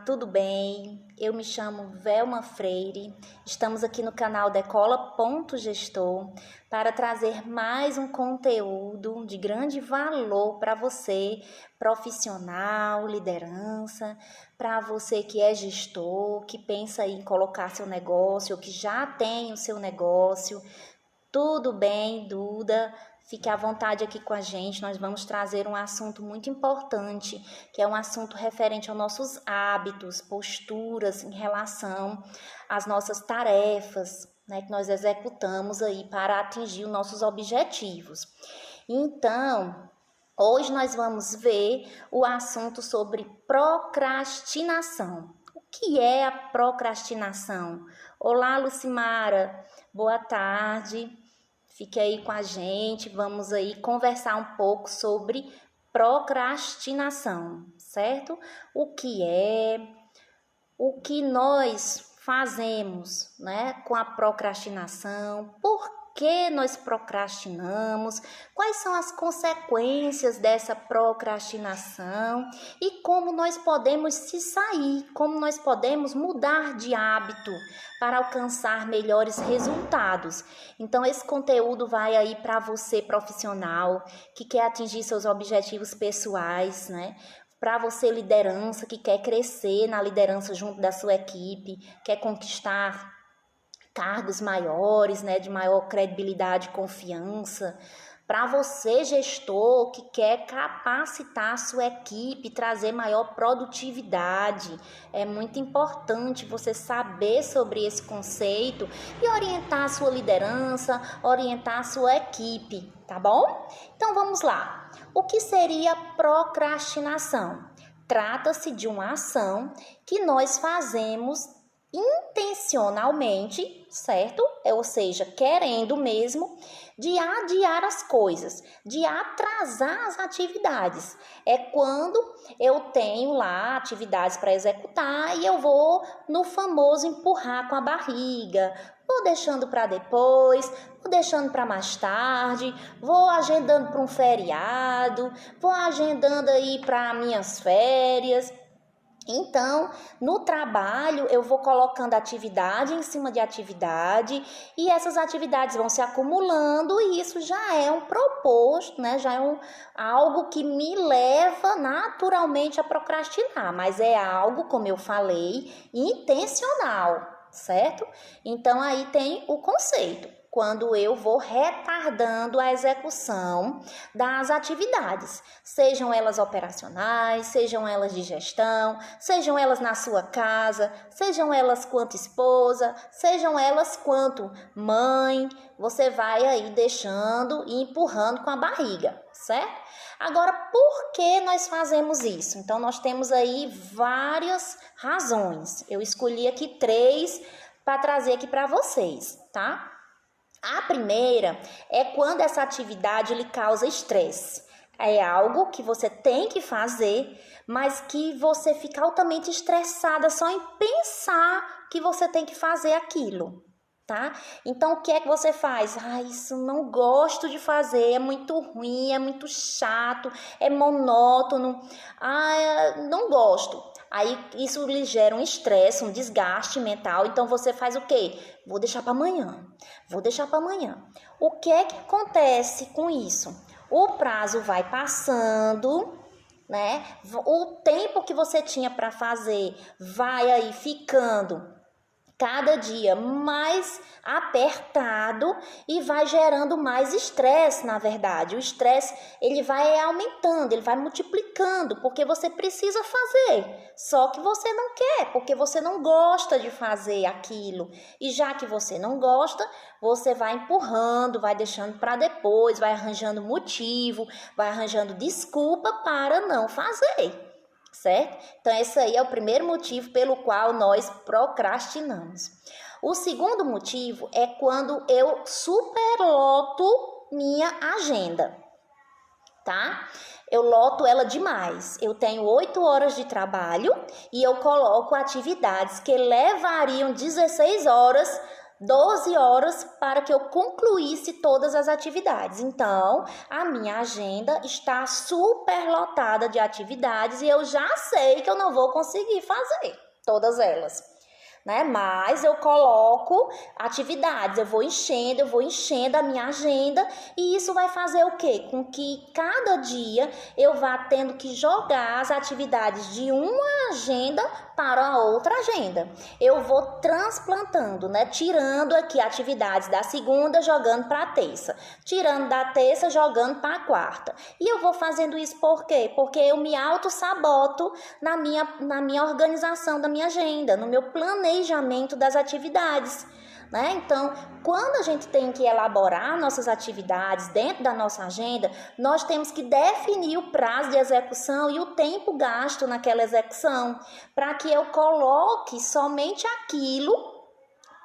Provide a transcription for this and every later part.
tudo bem? Eu me chamo Velma Freire, estamos aqui no canal Decola.gestor para trazer mais um conteúdo de grande valor para você, profissional, liderança, para você que é gestor, que pensa em colocar seu negócio, ou que já tem o seu negócio. Tudo bem, Duda? Fique à vontade aqui com a gente, nós vamos trazer um assunto muito importante, que é um assunto referente aos nossos hábitos, posturas em relação às nossas tarefas, né, que nós executamos aí para atingir os nossos objetivos. Então, hoje nós vamos ver o assunto sobre procrastinação. O que é a procrastinação? Olá, Lucimara, boa tarde. Fique aí com a gente, vamos aí conversar um pouco sobre procrastinação, certo? O que nós fazemos, né, com a procrastinação, por que nós procrastinamos, quais são as consequências dessa procrastinação e como nós podemos se sair, como nós podemos mudar de hábito para alcançar melhores resultados. Então, esse conteúdo vai aí para você, profissional, que quer atingir seus objetivos pessoais, né? Para você, liderança, que quer crescer na liderança junto da sua equipe, quer conquistar cargos maiores, né, de maior credibilidade e confiança. Para você, gestor, que quer capacitar a sua equipe, trazer maior produtividade, é muito importante você saber sobre esse conceito e orientar a sua liderança, orientar a sua equipe, tá bom? Então vamos lá. O que seria procrastinação? Trata-se de uma ação que nós fazemos intencionalmente, certo? Ou seja, querendo mesmo, de adiar as coisas, de atrasar as atividades. É quando eu tenho lá atividades para executar e eu vou no famoso empurrar com a barriga, vou deixando para depois, vou deixando para mais tarde, vou agendando para um feriado, vou agendando aí para minhas férias. Então, no trabalho, eu vou colocando atividade em cima de atividade e essas atividades vão se acumulando e isso já é um proposto, né? Já é algo que me leva naturalmente a procrastinar, mas é algo, como eu falei, intencional, certo? Então, aí tem o conceito. Quando eu vou retardando a execução das atividades, sejam elas operacionais, sejam elas de gestão, sejam elas na sua casa, sejam elas quanto esposa, sejam elas quanto mãe, você vai aí deixando e empurrando com a barriga, certo? Agora, por que nós fazemos isso? Então, nós temos aí várias razões. Eu escolhi aqui 3 para trazer aqui para vocês, tá? A primeira é quando essa atividade lhe causa estresse. É algo que você tem que fazer, mas que você fica altamente estressada só em pensar que você tem que fazer aquilo, tá? Então, o que é que você faz? Isso não gosto de fazer, é muito ruim, é muito chato, é monótono. Não gosto. Aí isso lhe gera um estresse, um desgaste mental. Então você faz o quê? Vou deixar para amanhã. O que é que acontece com isso? O prazo vai passando, né? O tempo que você tinha para fazer vai aí ficando cada dia mais apertado e vai gerando mais estresse, na verdade. O estresse, ele vai aumentando, ele vai multiplicando, porque você precisa fazer. Só que você não quer, porque você não gosta de fazer aquilo. E já que você não gosta, você vai empurrando, vai deixando para depois, vai arranjando motivo, vai arranjando desculpa para não fazer. Certo? Então, esse aí é o primeiro motivo pelo qual nós procrastinamos. O segundo motivo é quando eu superloto minha agenda, tá? Eu loto ela demais. Eu tenho 8 horas de trabalho e eu coloco atividades que levariam 16 horas 12 horas para que eu concluísse todas as atividades. Então, a minha agenda está super lotada de atividades e eu já sei que eu não vou conseguir fazer todas elas, né? Mas eu coloco atividades, eu vou enchendo a minha agenda e isso vai fazer o quê? Com que cada dia eu vá tendo que jogar as atividades de uma agenda para a outra agenda. Eu vou transplantando, né? Tirando aqui atividades da segunda, jogando para a terça. Tirando da terça, jogando para a quarta. E eu vou fazendo isso por quê? Porque eu me auto-saboto na minha organização da minha agenda, no meu planejamento das atividades, né? Então, quando a gente tem que elaborar nossas atividades dentro da nossa agenda, nós temos que definir o prazo de execução e o tempo gasto naquela execução, para que eu coloque somente aquilo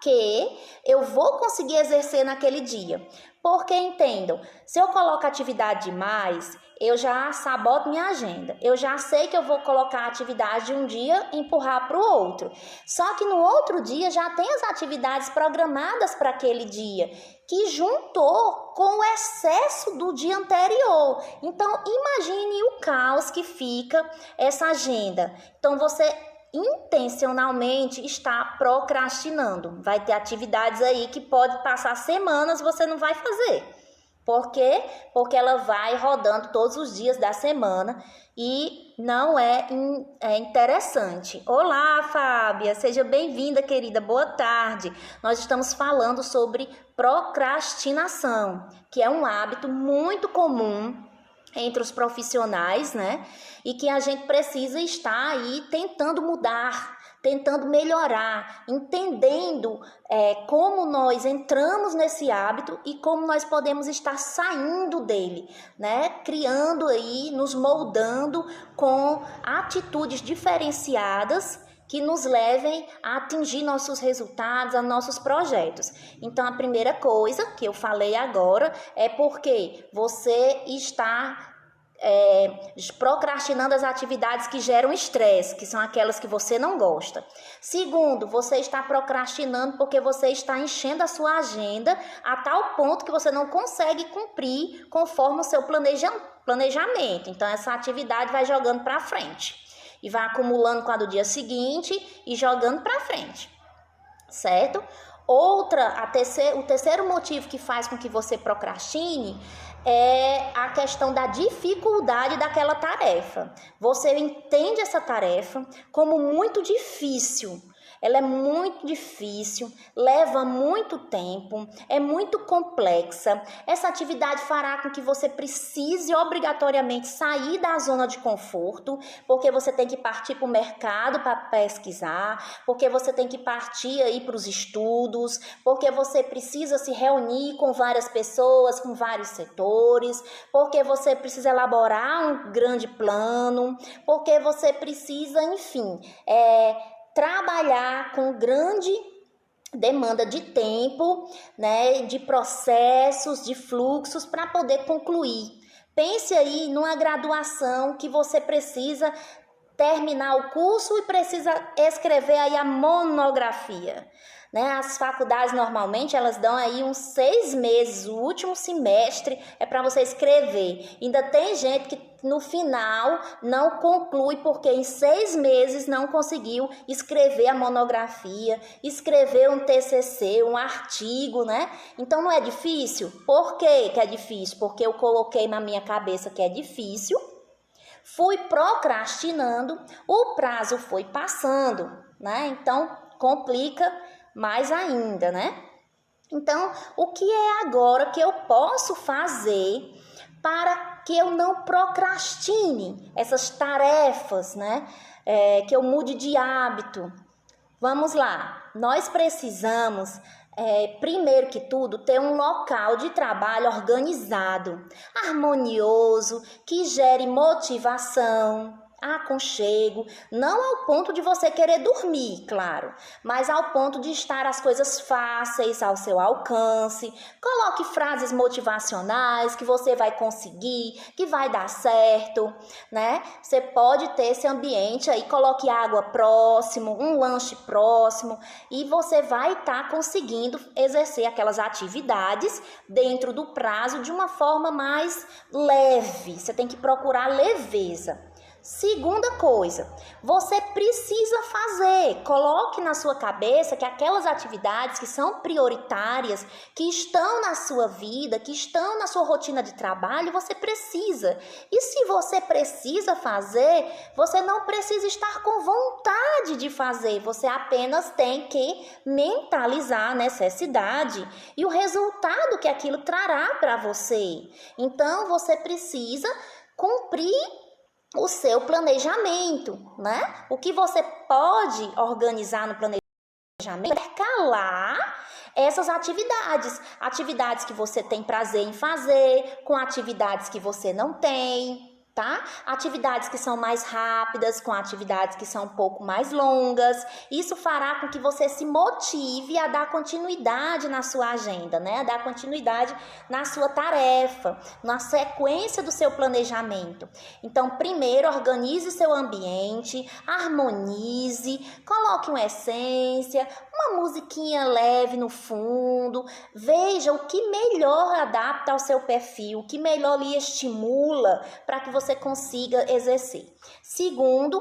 que eu vou conseguir exercer naquele dia. Porque, entendam, se eu coloco atividade demais, eu já saboto minha agenda. Eu já sei que eu vou colocar a atividade de um dia e empurrar para o outro. Só que no outro dia já tem as atividades programadas para aquele dia, que juntou com o excesso do dia anterior. Então, imagine o caos que fica essa agenda. Então, você intencionalmente está procrastinando. Vai ter atividades aí que pode passar semanas e você não vai fazer. Por quê? Porque ela vai rodando todos os dias da semana e não é interessante. Olá, Fábia, seja bem-vinda, querida, boa tarde. Nós estamos falando sobre procrastinação, que é um hábito muito comum entre os profissionais, né? E que a gente precisa estar aí tentando mudar, tentando melhorar, entendendo como nós entramos nesse hábito e como nós podemos estar saindo dele, né? Criando aí, nos moldando com atitudes diferenciadas que nos levem a atingir nossos resultados, a nossos projetos. Então, a primeira coisa que eu falei agora é porque você está procrastinando as atividades que geram estresse, que são aquelas que você não gosta. Segundo, você está procrastinando porque você está enchendo a sua agenda a tal ponto que você não consegue cumprir conforme o seu planejamento. Então, essa atividade vai jogando para frente e vai acumulando com a do dia seguinte e jogando para frente, certo? O terceiro motivo que faz com que você procrastine é a questão da dificuldade daquela tarefa. Você entende essa tarefa como muito difícil. Ela é muito difícil, leva muito tempo, é muito complexa. Essa atividade fará com que você precise obrigatoriamente sair da zona de conforto, porque você tem que partir para o mercado para pesquisar, porque você tem que partir aí para os estudos, porque você precisa se reunir com várias pessoas, com vários setores, porque você precisa elaborar um grande plano, porque você precisa, enfim, trabalhar com grande demanda de tempo, né, de processos, de fluxos para poder concluir. Pense aí numa graduação que você precisa terminar o curso e precisa escrever aí a monografia, né? As faculdades normalmente elas dão aí uns 6 meses, o último semestre é para você escrever. Ainda tem gente que no final não conclui porque em 6 meses não conseguiu escrever a monografia, escrever um TCC, um artigo, né? Então não é difícil? Por que é difícil? Porque eu coloquei na minha cabeça que é difícil, fui procrastinando, o prazo foi passando, né? Então complica mais ainda, né? Então, o que é agora que eu posso fazer para que eu não procrastine essas tarefas, né? Que eu mude de hábito. Vamos lá, nós precisamos, primeiro que tudo, ter um local de trabalho organizado, harmonioso, que gere motivação. aconchego, não ao ponto de você querer dormir, claro, mas ao ponto de estar as coisas fáceis ao seu alcance. Coloque frases motivacionais que você vai conseguir, que vai dar certo, né? Você pode ter esse ambiente aí, coloque água próximo, um lanche próximo, e você vai estar conseguindo exercer aquelas atividades dentro do prazo de uma forma mais leve. Você tem que procurar leveza. Segunda coisa, você precisa fazer, coloque na sua cabeça que aquelas atividades que são prioritárias, que estão na sua vida, que estão na sua rotina de trabalho, você precisa. E se você precisa fazer, você não precisa estar com vontade de fazer, você apenas tem que mentalizar a necessidade e o resultado que aquilo trará para você. Então, você precisa cumprir o seu planejamento, né? O que você pode organizar no planejamento é intercalar essas atividades que você tem prazer em fazer, com atividades que você não tem, tá? Atividades que são mais rápidas, com atividades que são um pouco mais longas. Isso fará com que você se motive a dar continuidade na sua agenda, né? A dar continuidade na sua tarefa, na sequência do seu planejamento. Então, primeiro, organize seu ambiente, harmonize, coloque uma essência, uma musiquinha leve no fundo, veja o que melhor adapta ao seu perfil, o que melhor lhe estimula para que você consiga exercer. Segundo,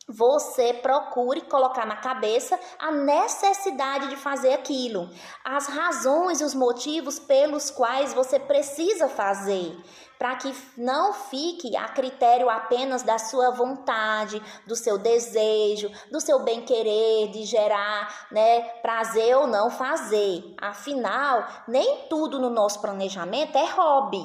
você procure colocar na cabeça a necessidade de fazer aquilo, as razões e os motivos pelos quais você precisa fazer, para que não fique a critério apenas da sua vontade, do seu desejo, do seu bem-querer, de gerar, né, prazer ou não fazer. Afinal, nem tudo no nosso planejamento é hobby,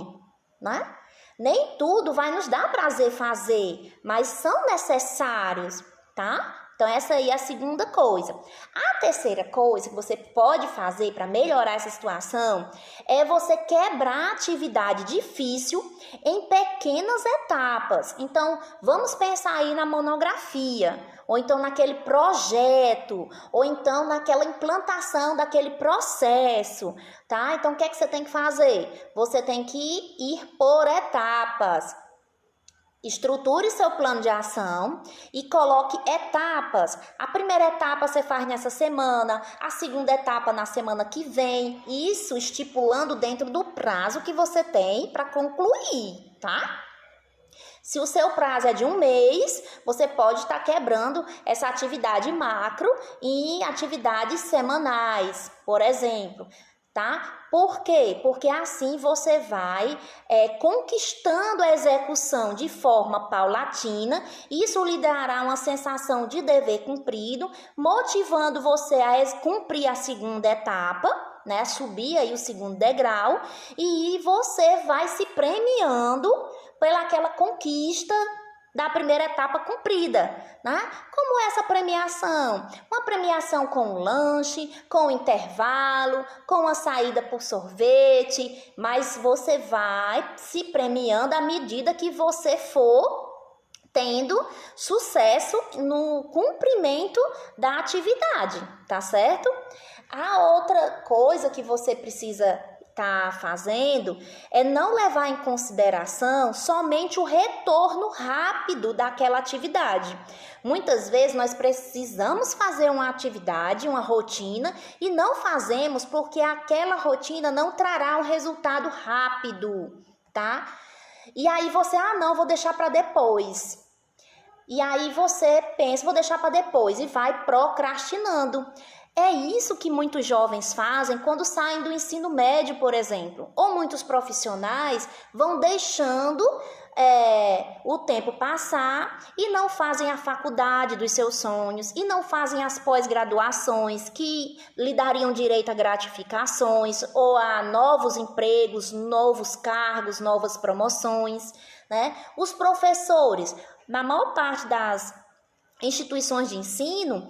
né? Nem tudo vai nos dar prazer fazer, mas são necessários, tá? Então, essa aí é a segunda coisa. A terceira coisa que você pode fazer para melhorar essa situação é você quebrar a atividade difícil em pequenas etapas. Então, vamos pensar aí na monografia, ou então naquele projeto, ou então naquela implantação daquele processo, tá? Então, o que é que você tem que fazer? Você tem que ir por etapas. Estruture seu plano de ação e coloque etapas. A primeira etapa você faz nessa semana, a segunda etapa na semana que vem. Isso estipulando dentro do prazo que você tem para concluir, tá? Se o seu prazo é de 1 mês, você pode estar quebrando essa atividade macro em atividades semanais, por exemplo. Tá? Por quê? Porque assim você vai conquistando a execução de forma paulatina. Isso lhe dará uma sensação de dever cumprido, motivando você a cumprir a segunda etapa, né? Subir aí o segundo degrau, e você vai se premiando pelaquela conquista da primeira etapa cumprida, né? Como essa premiação? Uma premiação com um lanche, com um intervalo, com uma saída por sorvete, mas você vai se premiando à medida que você for tendo sucesso no cumprimento da atividade, tá certo? A outra coisa que você precisa está fazendo é não levar em consideração somente o retorno rápido daquela atividade. Muitas vezes nós precisamos fazer uma atividade, uma rotina, e não fazemos porque aquela rotina não trará um resultado rápido, tá? E aí você, não, vou deixar para depois. E aí você pensa, vou deixar para depois, e vai procrastinando. É isso que muitos jovens fazem quando saem do ensino médio, por exemplo. Ou muitos profissionais vão deixando o tempo passar e não fazem a faculdade dos seus sonhos, e não fazem as pós-graduações que lhe dariam direito a gratificações ou a novos empregos, novos cargos, novas promoções, né? Os professores, na maior parte das instituições de ensino,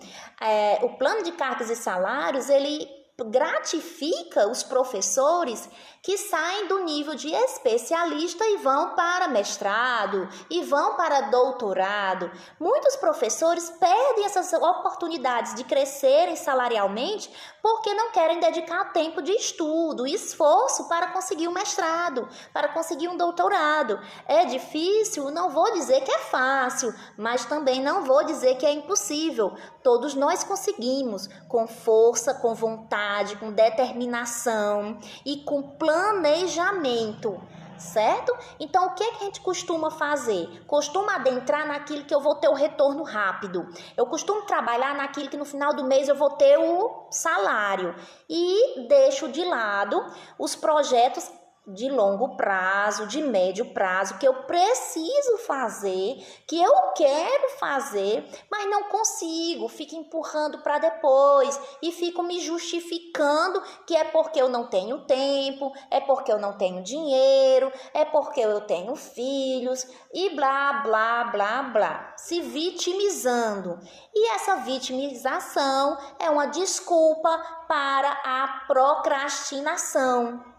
o plano de cargos e salários, ele gratifica os professores que saem do nível de especialista e vão para mestrado e vão para doutorado. Muitos professores perdem essas oportunidades de crescerem salarialmente porque não querem dedicar tempo de estudo e esforço para conseguir um mestrado, para conseguir um doutorado. É difícil? Não vou dizer que é fácil, mas também não vou dizer que é impossível. Todos nós conseguimos, com força, com vontade, com determinação e com planejamento, certo? Então, o que a gente costuma fazer? Costuma adentrar naquilo que eu vou ter o retorno rápido. Eu costumo trabalhar naquilo que no final do mês eu vou ter o salário e deixo de lado os projetos de longo prazo, de médio prazo, que eu preciso fazer, que eu quero fazer, mas não consigo, fico empurrando para depois e fico me justificando que é porque eu não tenho tempo, é porque eu não tenho dinheiro, é porque eu tenho filhos e blá, blá, blá, blá, se vitimizando. E essa vitimização é uma desculpa para a procrastinação.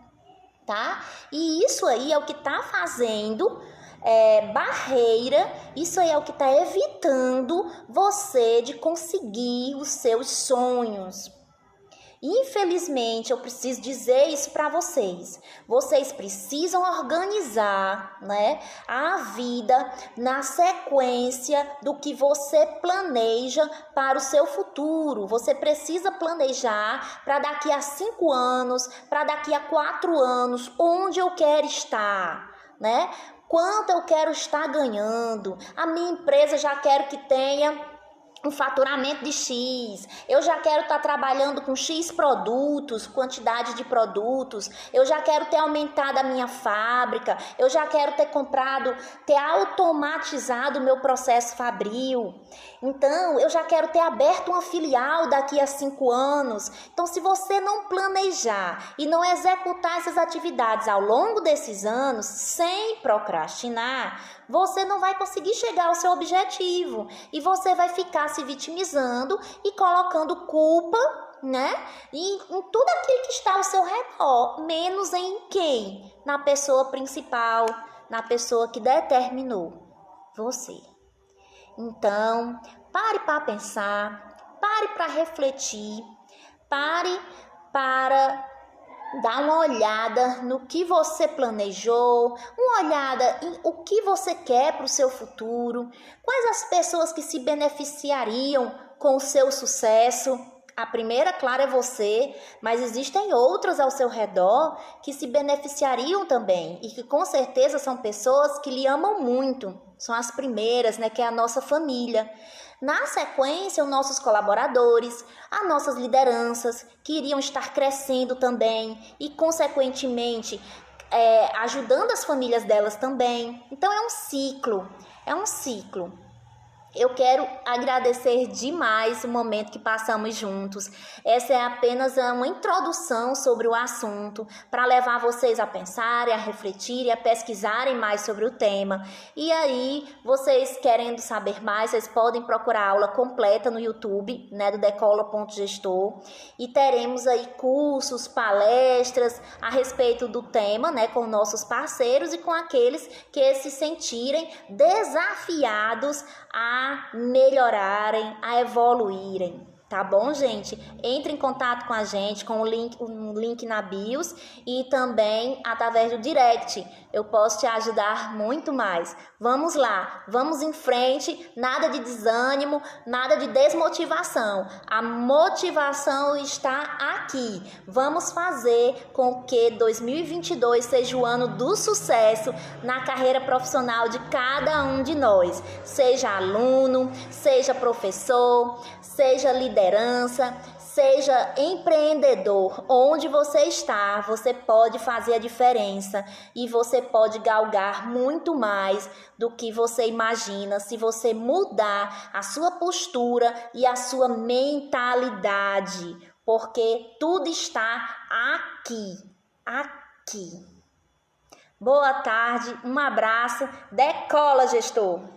Tá? E isso aí é o que está fazendo barreira, isso aí é o que está evitando você de conseguir os seus sonhos. Infelizmente, eu preciso dizer isso para vocês. Vocês precisam organizar, né, a vida na sequência do que você planeja para o seu futuro. Você precisa planejar para daqui a 5 anos, para daqui a 4 anos, onde eu quero estar, né? Quanto eu quero estar ganhando. A minha empresa já quero que tenha um faturamento de X, eu já quero estar trabalhando com X produtos, quantidade de produtos, eu já quero ter aumentado a minha fábrica, eu já quero ter automatizado o meu processo fabril, então eu já quero ter aberto uma filial daqui a 5 anos. Então, se você não planejar e não executar essas atividades ao longo desses anos, sem procrastinar, você não vai conseguir chegar ao seu objetivo e você vai ficar se vitimizando e colocando culpa, né, em tudo aquilo que está ao seu redor, menos em quem? Na pessoa principal, na pessoa que determinou você. Então, pare para pensar, pare para refletir, pare para dar uma olhada no que você planejou, uma olhada em o que você quer para o seu futuro, quais as pessoas que se beneficiariam com o seu sucesso. A primeira, claro, é você, mas existem outras ao seu redor que se beneficiariam também e que com certeza são pessoas que lhe amam muito. São as primeiras, né, que é a nossa família. Na sequência, os nossos colaboradores, as nossas lideranças, que iriam estar crescendo também e, consequentemente, ajudando as famílias delas também. Então, é um ciclo. Eu quero agradecer demais o momento que passamos juntos. Essa é apenas uma introdução sobre o assunto para levar vocês a pensarem, a refletirem, a pesquisarem mais sobre o tema. E aí, vocês querendo saber mais, vocês podem procurar a aula completa no YouTube, né, do Decola.gestor. E teremos aí cursos, palestras a respeito do tema, né, com nossos parceiros e com aqueles que se sentirem desafiados a melhorarem, a evoluírem. Tá bom, gente? Entre em contato com a gente com o link na bios e também através do direct. Eu posso te ajudar muito mais. Vamos lá, vamos em frente, nada de desânimo, nada de desmotivação. A motivação está aqui. Vamos fazer com que 2022 seja o ano do sucesso na carreira profissional de cada um de nós. Seja aluno, seja professor, seja liderança, seja empreendedor. Onde você está, você pode fazer a diferença e você pode galgar muito mais do que você imagina se você mudar a sua postura e a sua mentalidade, porque tudo está aqui. Boa tarde, um abraço, Decola, gestor!